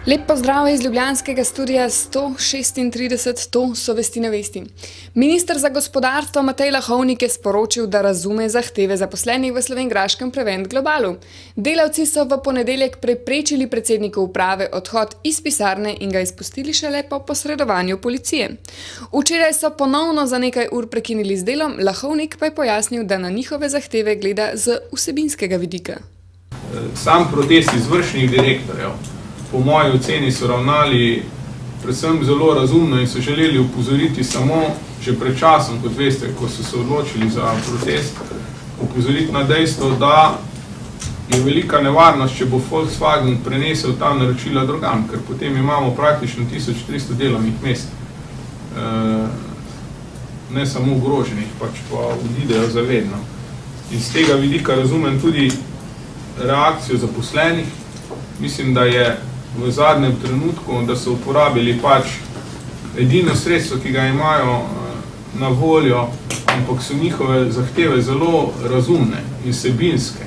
Lep pozdrav iz ljubljanskega studia 136, to so Vesti na vesti. Minister za gospodarstvo Matej Lahovnik je sporočil, da razume zahteve zaposlenih v slovenjgraškem Prevent Globalu. Delavci so v ponedeljek preprečili predsedniku uprave odhod iz pisarne in ga izpustili šele po posredovanju policije. Včeraj so ponovno za nekaj ur prekinili z delom, Lahovnik pa je pojasnil, da na njihove zahteve gleda z vsebinskega vidika. Sam protest izvršnih direktorjev po moji oceni so ravnali predvsem zelo razumno in so želeli upozoriti samo že pred časom, kot veste, ko so se odločili za protest, upozoriti na dejstvo, da je velika nevarnost, če bo Volkswagen prenesel ta naročila drugam, ker potem imamo praktično 1300 delovnih mest, ne samo ogroženih, pač pa odidejo zavedno. In z tega vidika razumem tudi reakcijo zaposlenih. Mislim, da je v zadnjem trenutku, da so uporabili pač edino sredstvo, ki ga imajo na voljo, ampak so njihove zahteve zelo razumne in vsebinske.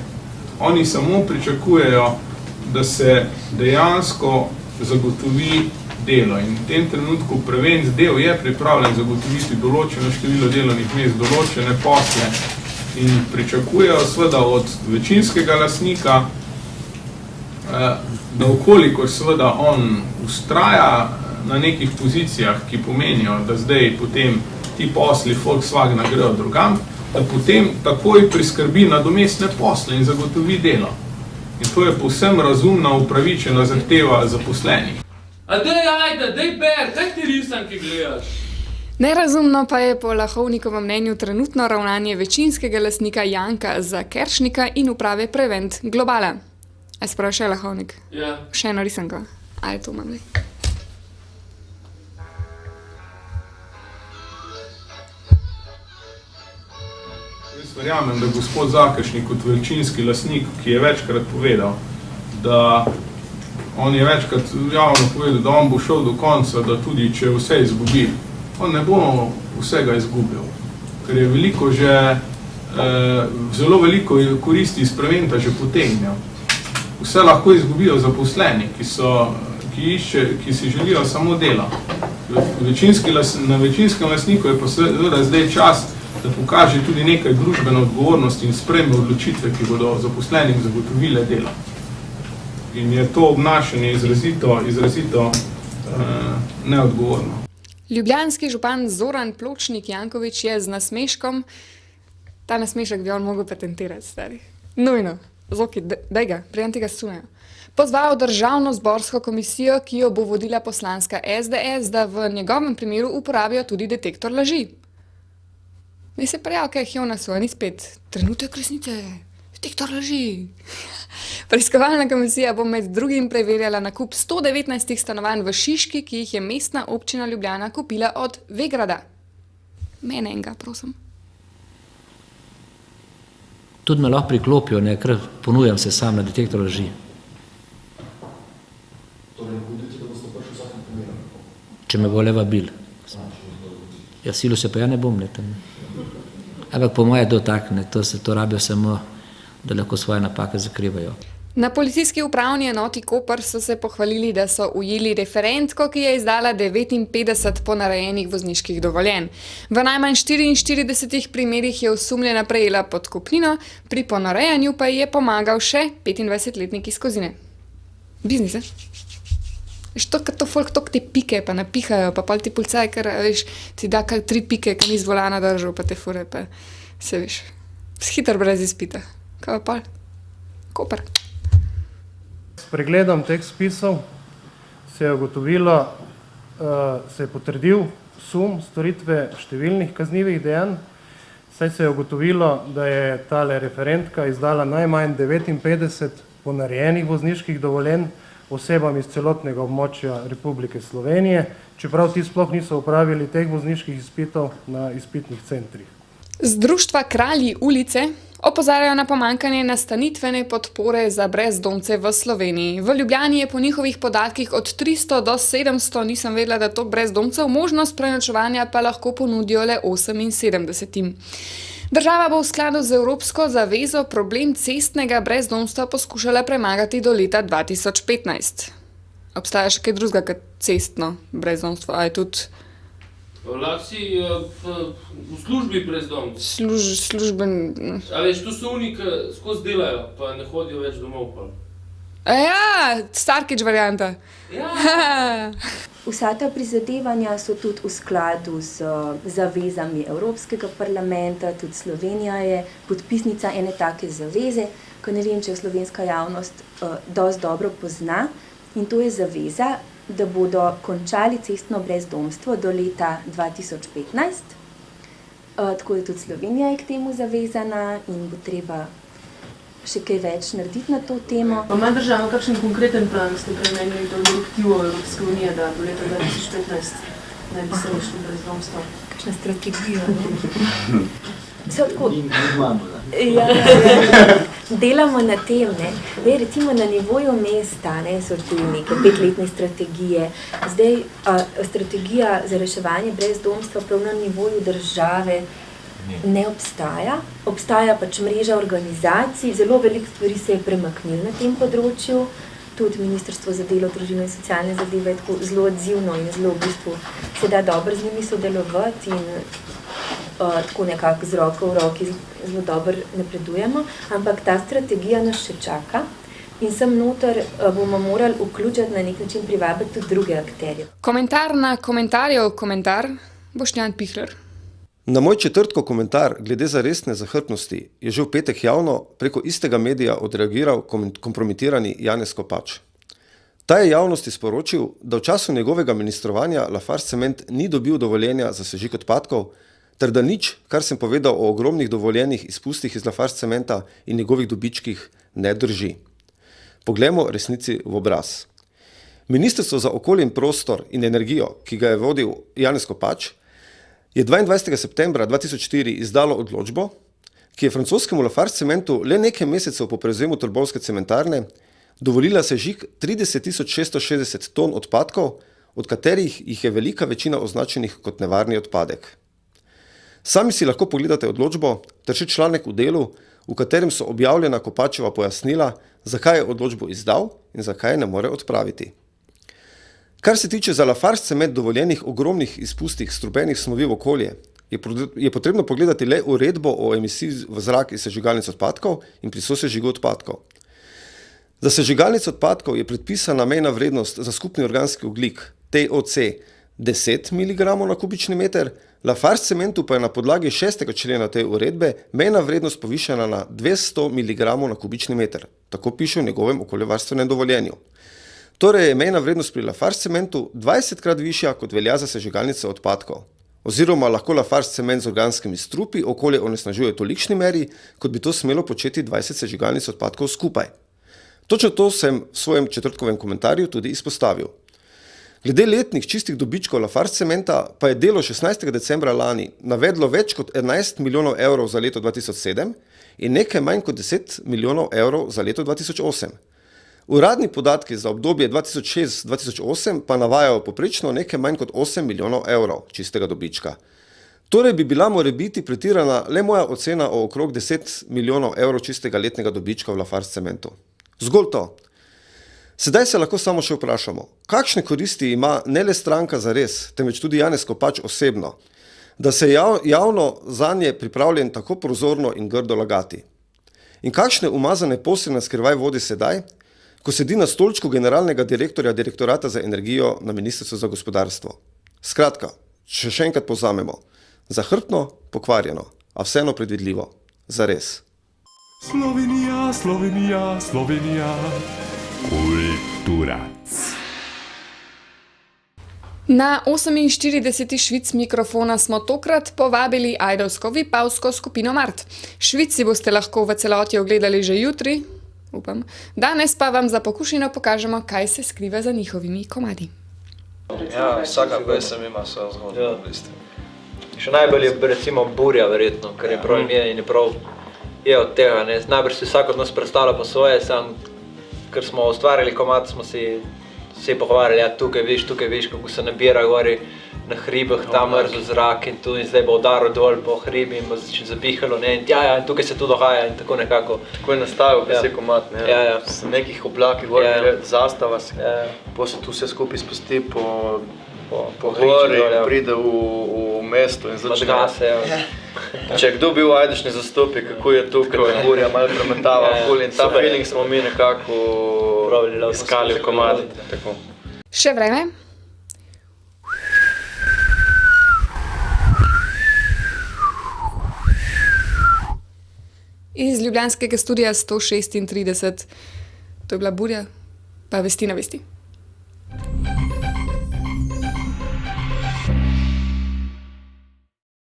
Oni samo pričakujejo, da se dejansko zagotovi delo in v tem trenutku Prevent del je pripravljen zagotoviti določeno število delovnih mest, določene posle in pričakujejo seveda od večinskega lastnika, da okolikor seveda on ustraja na nekih pozicijah, ki pomenijo, da zdaj potem ti posli Volkswagena grejo drugam, da potem takoj priskrbi nadomestne posle in zagotovi delo. In to je povsem razumna, upravičena zahteva zaposlenih. A dej ber, kaj ti risanki gledaš? Nerazumno pa je po Lahovnikovem mnenju trenutno ravnanje večinskega lastnika Janka Zakeršnika in uprave Prevent Globala. A se pravi še Lahovnik? Ja. Še eno risanko. A je to imam zdaj? Jaz verjamem, da gospod Zakeršnik kot večinski lastnik, ki je večkrat povedal, da on je večkrat javno povedal, da on bo šel do konca, da tudi če vse izgubi, on ne bo vsega izgubil, ker je veliko že, zelo veliko koristi iz Preventa že potegnil. Vse lahko izgubijo zaposleni, ki si želijo samo dela. Na večinskem lastniku je pa seveda zdaj čas, da pokaže tudi nekaj družbene odgovornosti in sprejme odločitve, ki bodo zaposlenim zagotovile delo. In je to obnašanje izrazito neodgovorno. Ljubljanski župan Zoran Pločnik Janković je z nasmeškom, ta nasmešek bi on mogel patentirati, stari. Nujno. Zoki, daj ga, prijem tega sunejo. Pozval državno-zborsko komisijo, ki jo bo vodila poslanska SDS, da v njegovem primeru uporabijo tudi detektor laži. Ne se prijav, kaj je na svoj, ni spet. Trenutek resnice, detektor laži. Preiskovalna komisija bo med drugim preverjala nakup 119 stanovanj v Šiški, ki jih je mestna občina Ljubljana kupila od Vegrada. Mene enega, prosim. Tudi me lahko priklopijo, ker ponujam se sam na detektor laži. Če me bo le vabil. Ja, silo se pa ja ne bom, ne tam. Ampak po moje do tak, ne, to rabijo samo, da lahko svoje napake zakrivajo. Na policijski upravni enoti Koper so se pohvalili, da so ujeli referentko, ki je izdala 59 ponarejenih vozniških dovoljenj. V najmanj 44 primerih je osumljena prejela podkupnino, pri ponarejanju pa je pomagal še 25-letnik iz Kozine. Biznis, Veš, to folk tok te pike pa napihajo, pa pol ti policaj, ker veš, ti da kar 3 pike, ki ni z volana držal, pa te fure, pa se veš. Hiter brez izpita. Kaj pa pol? Koper. S pregledom teh spisov se je ugotovilo, se je potrdil sum storitve številnih kaznivih dejanj, saj se je ugotovilo, da je tale referentka izdala najmanj 59 ponarejenih vozniških dovoljenj osebam iz celotnega območja Republike Slovenije, čeprav ti sploh niso upravili teh vozniških izpitov na izpitnih centrih. Z društva Kralji ulice Opozarjajo na pomanjkanje nastanitvene podpore za brezdomce v Sloveniji. V Ljubljani je po njihovih podatkih od 300 do 700, nisem vedela, da to brezdomcev, možnost prenočevanja pa lahko ponudijo le 78. Država bo v skladu z evropsko zavezo problem cestnega brezdomstva poskušala premagati do leta 2015. Obstaja še kaj drugega kot cestno brezdomstvo, a je tudi Lahko si v službi brezdomci. služben... A veš, to so oni, ki skozi delajo, pa ne hodijo več domov. Pa. Ja, Starkič varianta. Ja. Vsa ta prizadevanja so tudi v skladu z zavezami Evropskega parlamenta, tudi Slovenija je podpisnica ene take zaveze, ko ne vem, če jo slovenska javnost dosti dobro pozna, in to je zaveza, da bodo končali cestno brezdomstvo do leta 2015. Tako da tudi Slovenija je k temu zavezana in bo treba še kaj več narediti na to temo. Pa ima država kakšen konkreten plan, ste premenili to direktivo Evropske unije, da do leta 2015 ne bi se rešili brezdomstva? Kakšna strategija? Tako, delamo na tem, ne. Recimo na nivoju mesta so tu neke 5-letne strategije. Zdaj strategija za reševanje brezdomstva prav na nivoju države ne obstaja. Obstaja pač mreža organizacij, zelo veliko stvari se je premaknilo na tem področju. Tudi Ministrstvo za delo, družino in socialne zadeve je tako zelo odzivno in zelo v bistvu se da dobro z njimi sodelovati in tako nekako z roko v roki zelo dobro napredujemo, ampak ta strategija nas še čaka in sem noter bomo morali vključiti na nek način privabiti tudi druge akterje. Komentar na komentarjev komentar, Boštjan Pihler. Na moj četrtkov komentar glede zaresne zahrbtnosti je že v petek javno preko istega medija odreagiral kompromitirani Janez Kopač. Ta je javnosti sporočil, da v času njegovega ministrovanja Lafarge Cement ni dobil dovoljenja za sežig odpadkov, ter da nič, kar sem povedal o ogromnih dovoljenih izpustih iz Lafarge Cementa in njegovih dobičkih, ne drži. Poglejmo resnici v obraz. Ministrstvo za okolje in prostor in energijo, ki ga je vodil Janez Kopač, je 22. septembra 2004 izdalo odločbo, ki je francoskemu Lafarge Cementu le nekaj mesecev po prevzemu Trbovske cementarne dovolila sežig 30.660 ton odpadkov, od katerih jih je velika večina označenih kot nevarni odpadek. Sami si lahko pogledate odločbo ter še članek v delu, v katerem so objavljena Kopačeva pojasnila, zakaj je odločbo izdal in zakaj ne more odpraviti. Kar se tiče za Lafarge Cement dovoljenih ogromnih izpustih strupenih snovi v okolje, je potrebno pogledati le uredbo o emisiji v zrak iz sežigalnic odpadkov in pri sosežigu odpadkov. Za sežigalnic odpadkov je predpisana mejna vrednost za skupni organski ogljik TOC 10 mg na kubični meter, Lafarge Cementu pa je na podlagi 6. člena te uredbe mejna vrednost povišana na 200 mg na kubični meter. Tako piše v njegovem okoljevarstvenem dovoljenju. Torej je mejna vrednost pri Lafarge Cementu 20krat višja, kot velja za sežigalnice odpadkov. Oziroma lahko Lafarge Cement z organskimi strupi okolje onesnažuje v tolikšni meri, kot bi to smelo početi 20 sežigalnic odpadkov skupaj. Točno to sem v svojem četrtkovem komentarju tudi izpostavil. Glede letnih čistih dobičkov Lafarge Cementa pa je Delo 16. decembra lani navedlo več kot 11 milijonov evrov za leto 2007 in nekaj manj kot 10 milijonov evrov za leto 2008. Uradni podatki za obdobje 2006-2008 pa navajajo poprečno nekaj manj kot 8 milijonov evrov čistega dobička. Torej bi bila morebiti pretirana le moja ocena o okrog 10 milijonov evrov čistega letnega dobička v Lafarge Cementu. Zgolj to. Sedaj se lahko samo še vprašamo, kakšne koristi ima ne le stranka zares, temveč tudi Janez Kopač osebno, da se javno zanje pripravljen tako prozorno in grdo lagati. In kakšne umazane posle na skrivaj vodi sedaj, ko sedi na stolčku generalnega direktorja Direktorata za energijo na Ministrstvu za gospodarstvo. Skratka, če še enkrat povzamemo, zahrbtno, pokvarjeno, a vseeno predvidljivo, zares. Slovenija, Slovenija, Slovenija, kulturac. Na 48. švic mikrofona smo tokrat povabili ajdovsko-vipavsko skupino Mart. Švici boste lahko v celoti ogledali že jutri, upam. Danes pa vam za pokušino pokažemo, kaj se skriva za njihovimi komadi. Ja, vsaka pesem ima svojo zgodbo v bistvu. Še najbolj je recimo Burja verjetno, ker je prav ime in je prav je od tega, ne. Najbrž si vsak od nas predstavlja po svoje, sam, ker smo ustvarjali komad, smo si pogovarjali, ja, tukaj viš, kako se nabira gori na hribih, tam mrzel zrak in tu in zdaj bo udaril dol po hribi in bo zapihalo, ne, in in tukaj se to dogaja in tako nekako. Tako je nastavil vse komad, ne, Ja. z nekih oblakih gor, zastava se, potem se tu vse skupaj spusti po gori, pride v mesto in začne. Zgase, Če je kdo bil v Ajdovščini zastopi, kako je tu, ker je burja malo premetava okoli in ta feeling smo mi nekako iskali v komadi. Še vreme. Iz ljubljanskega studia 136, to je bila Burja, pa Vesti na vesti.